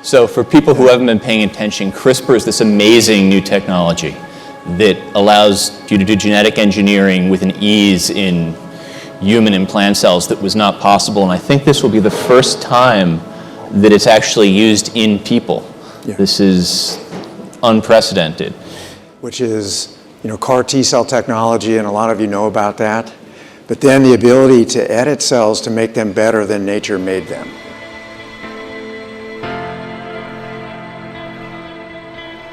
So for people who haven't been paying attention, CRISPR is this amazing new technology that allows you to do genetic engineering with an ease in human and plant cells that was not possible. And I think this will be the first time that it's actually used in people. Yeah. This is unprecedented. Which is, CAR T-cell technology, and a lot of you know about that. But then the ability to edit cells to make them better than nature made them.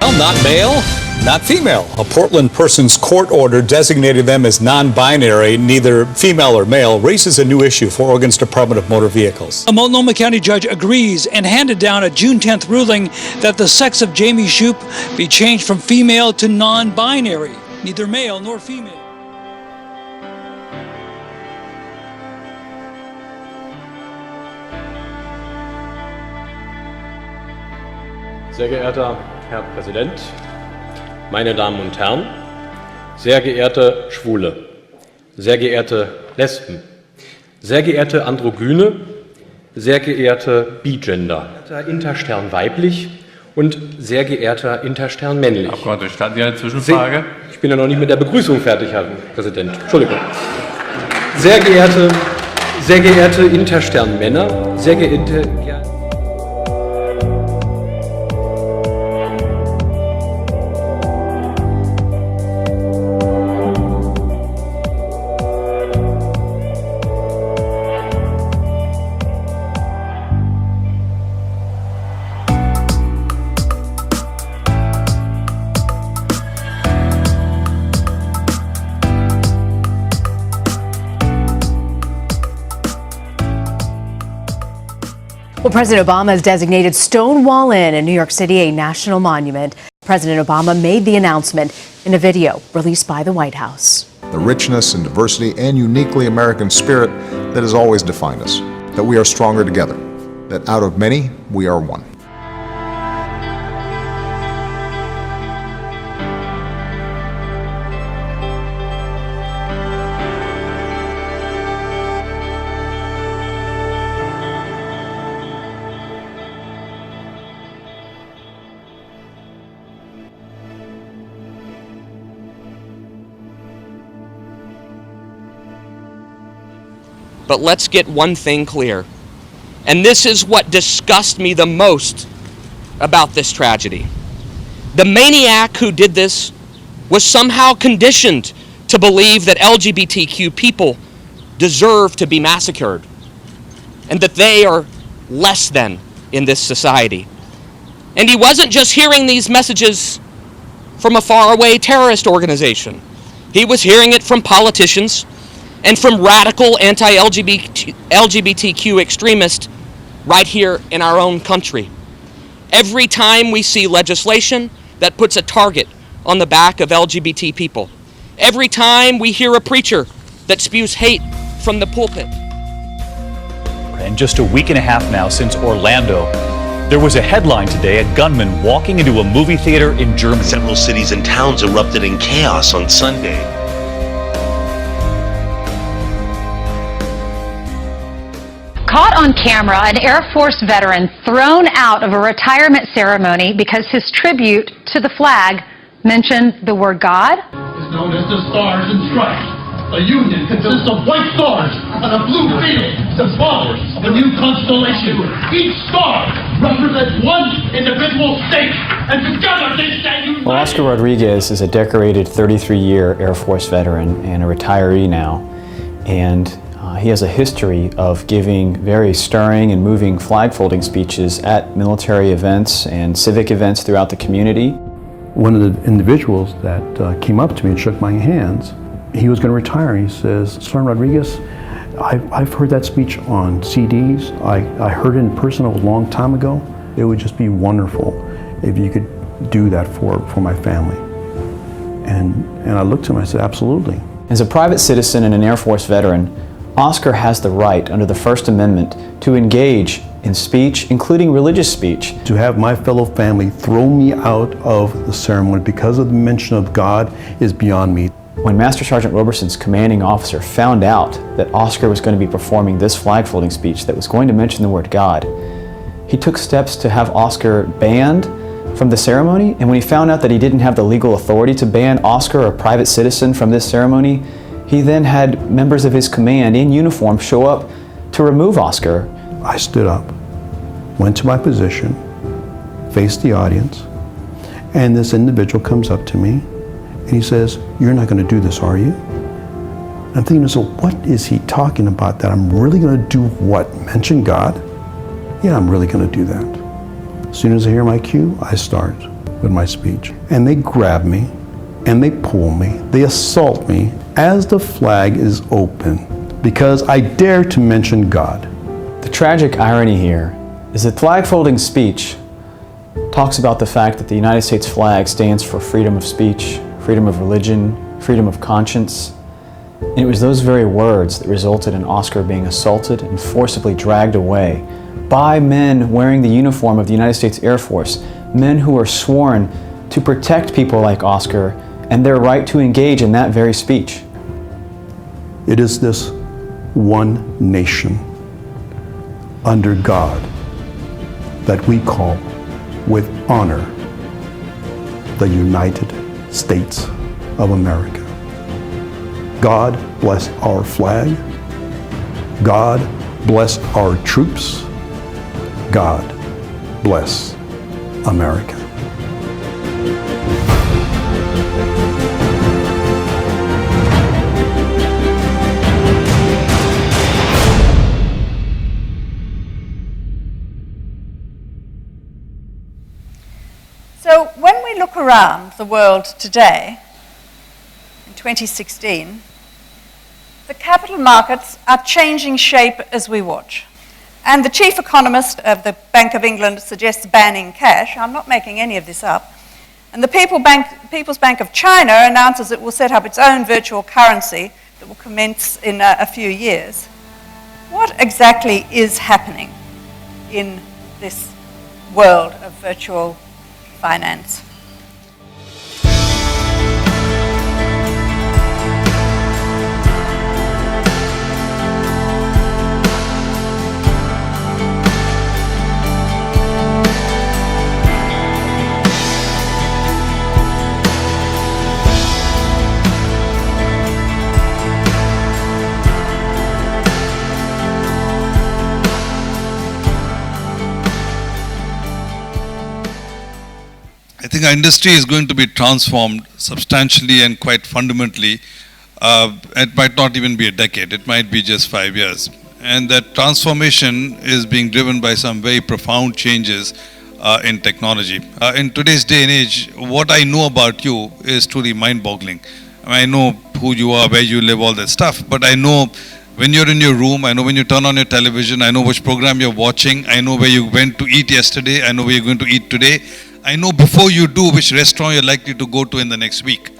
Well, not male, not female. A Portland person's court order designated them as non-binary, neither female or male, raises a new issue for Oregon's Department of Motor Vehicles. A Multnomah County judge agrees and handed down a June 10th ruling that the sex of Jamie Shoup be changed from female to non-binary, neither male nor female. Sehr geehrter Herr Präsident, meine Damen und Herren, sehr geehrte Schwule, sehr geehrte Lesben, sehr geehrte Androgyne, sehr geehrte Bigender, Interstern weiblich und sehr geehrter Interstern männlich. Abgeordneter, gestatten Sie eine Zwischenfrage? Ich bin ja noch nicht mit der Begrüßung fertig, Herr Präsident. Entschuldigung. Sehr geehrte Interstern Männer, sehr geehrte... Well, President Obama has designated Stonewall Inn in New York City a national monument. President Obama made the announcement in a video released by the White House. The richness and diversity and uniquely American spirit that has always defined us, that we are stronger together, that out of many, we are one. But let's get one thing clear, and this is what disgusts me the most about this tragedy. The maniac who did this was somehow conditioned to believe that LGBTQ people deserve to be massacred and that they are less than in this society. And he wasn't just hearing these messages from a faraway terrorist organization. He was hearing it from politicians and from radical anti-LGBTQ extremists right here in our own country. Every time we see legislation that puts a target on the back of LGBT people, every time we hear a preacher that spews hate from the pulpit. And just a week and a half now since Orlando, there was a headline today, a gunman walking into a movie theater in Germany. Several cities and towns erupted in chaos on Sunday. Caught on camera, an Air Force veteran thrown out of a retirement ceremony because his tribute to the flag mentioned the word God. It's known as the Stars and Stripes. A union consists of white stars on a blue field, symbolic of a new constellation. Each star represents one individual state, and together they stand united. Well, Oscar Rodriguez is a decorated 33-year Air Force veteran and a retiree now, and he has a history of giving very stirring and moving flag-folding speeches at military events and civic events throughout the community. One of the individuals that came up to me and shook my hands, he was going to retire. He says, Sergeant Rodriguez, I've heard that speech on CDs. I heard it in person a long time ago. It would just be wonderful if you could do that for my family. And I looked at him, I said, absolutely. As a private citizen and an Air Force veteran, Oscar has the right under the First Amendment to engage in speech, including religious speech. To have my fellow family throw me out of the ceremony because of the mention of God is beyond me. When Master Sergeant Roberson's commanding officer found out that Oscar was going to be performing this flag-folding speech that was going to mention the word God, he took steps to have Oscar banned from the ceremony, and when he found out that he didn't have the legal authority to ban Oscar, a private citizen, from this ceremony, he then had members of his command in uniform show up to remove Oscar. I stood up, went to my position, faced the audience, and this individual comes up to me and he says, "You're not going to do this, are you?" I'm thinking, so what is he talking about? That I'm really going to do what? Mention God? Yeah, I'm really going to do that. As soon as I hear my cue, I start with my speech. And they grab me, and they pull me, they assault me as the flag is open because I dare to mention God. The tragic irony here is that flag-folding speech talks about the fact that the United States flag stands for freedom of speech, freedom of religion, freedom of conscience. And it was those very words that resulted in Oscar being assaulted and forcibly dragged away by men wearing the uniform of the United States Air Force, men who are sworn to protect people like Oscar and their right to engage in that very speech. It is this one nation under God that we call with honor the United States of America. God bless our flag. God bless our troops. God bless America. So when we look around the world today, in 2016, the capital markets are changing shape as we watch. And the chief economist of the Bank of England suggests banning cash. I'm not making any of this up. And the People's Bank of China announces it will set up its own virtual currency that will commence in a few years. What exactly is happening in this world of virtual finance? I think our industry is going to be transformed substantially and quite fundamentally. It might not even be a decade, it might be just 5 years. And that transformation is being driven by some very profound changes in technology. In today's day and age, what I know about you is truly mind-boggling. I know who you are, where you live, all that stuff, but I know when you're in your room, I know when you turn on your television, I know which program you're watching, I know where you went to eat yesterday, I know where you're going to eat today. I know before you do which restaurant you're likely to go to in the next week.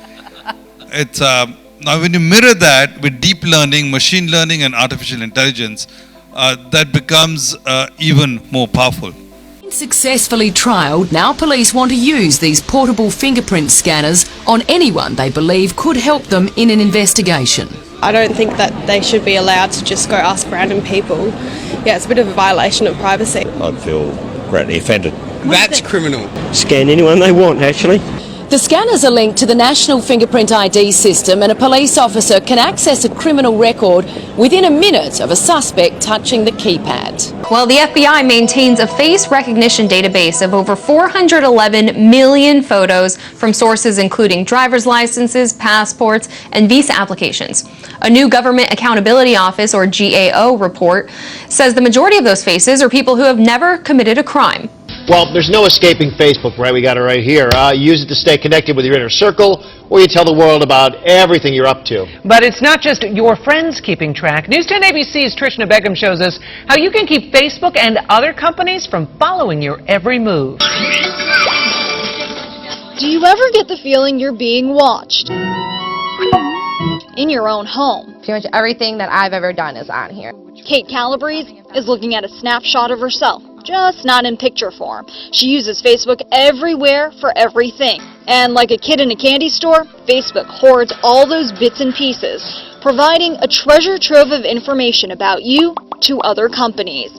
It's now when you mirror that with deep learning, machine learning and artificial intelligence, that becomes even more powerful. Successfully trialled, now police want to use these portable fingerprint scanners on anyone they believe could help them in an investigation. I don't think that they should be allowed to just go ask random people. Yeah, it's a bit of a violation of privacy. I'd feel greatly offended. That's criminal. Scan anyone they want, actually. The scanners are linked to the National Fingerprint ID system, and a police officer can access a criminal record within a minute of a suspect touching the keypad. Well, the FBI maintains a face recognition database of over 411 million photos from sources including driver's licenses, passports, and visa applications. A new Government Accountability Office, or GAO, report says the majority of those faces are people who have never committed a crime. Well, there's no escaping Facebook, right? We got it right here. You use it to stay connected with your inner circle, or you tell the world about everything you're up to. But it's not just your friends keeping track. News 10 ABC's Trishna Begum shows us how you can keep Facebook and other companies from following your every move. Do you ever get the feeling you're being watched? In your own home. Pretty much everything that I've ever done is on here. Kate Calabrese is looking at a snapshot of herself, just not in picture form. She uses Facebook everywhere for everything. And like a kid in a candy store, Facebook hoards all those bits and pieces, providing a treasure trove of information about you to other companies.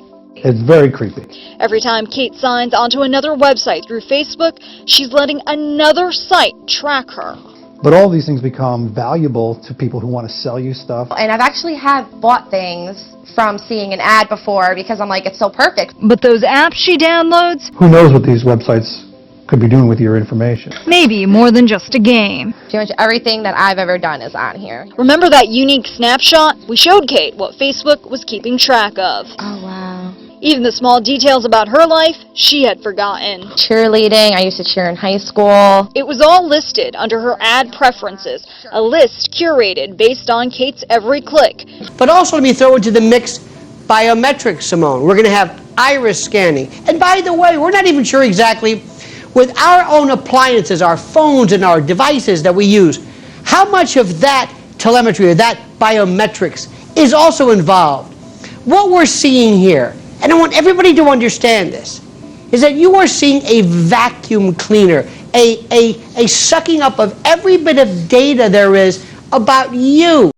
It's very creepy. Every time Kate signs onto another website through Facebook, she's letting another site track her. But all these things become valuable to people who want to sell you stuff. And I've actually bought things from seeing an ad before because I'm like, it's so perfect. But those apps she downloads, Who knows what these websites could be doing with your information? maybe more than just a game. Pretty much everything that I've ever done is on here. Remember that unique snapshot? We showed Kate what Facebook was keeping track of. Oh, wow. Even the small details about her life, she had forgotten. Cheerleading, I used to cheer in high school. It was all listed under her ad preferences, a list curated based on Kate's every click. But also let me throw into the mix biometrics, Simone. We're going to have iris scanning. And by the way, we're not even sure exactly, with our own appliances, our phones and our devices that we use, how much of that telemetry or that biometrics is also involved. What we're seeing here, and I want everybody to understand this, is that you are seeing a vacuum cleaner, a sucking up of every bit of data there is about you.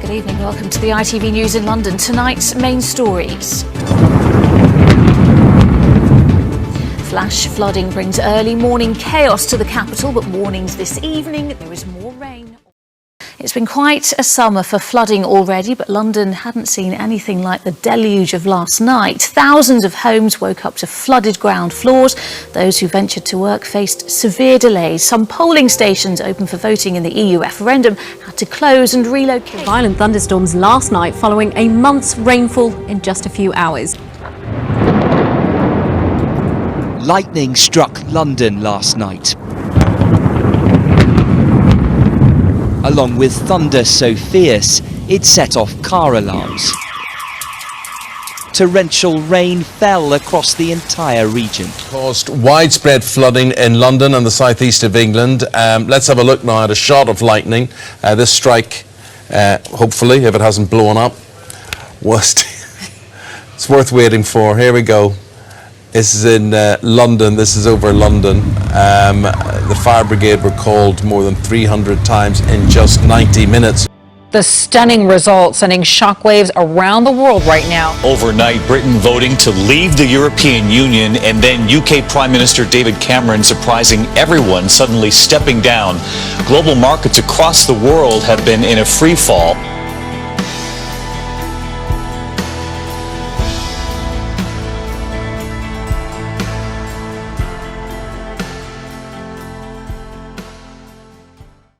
Good evening, welcome to the ITV News in London. Tonight's main stories. Flash flooding brings early morning chaos to the capital, but warnings this evening there is more rain. It's been quite a summer for flooding already, but London hadn't seen anything like the deluge of last night. Thousands of homes woke up to flooded ground floors. Those who ventured to work faced severe delays. Some polling stations open for voting in the EU referendum had to close and relocate. Violent thunderstorms last night following a month's rainfall in just a few hours. Lightning struck London last night, along with thunder so fierce it set off car alarms. Torrential rain fell across the entire region. Caused widespread flooding in London and the southeast of England. Let's have a look now at a shot of lightning. This strike, hopefully, if it hasn't blown up, it's worth waiting for. Here we go. This is in London. This is over London. The fire brigade were called more than 300 times in just 90 minutes. The stunning result sending shockwaves around the world right now. Overnight, Britain voting to leave the European Union, and then UK Prime Minister David Cameron surprising everyone, suddenly stepping down. Global markets across the world have been in a free fall.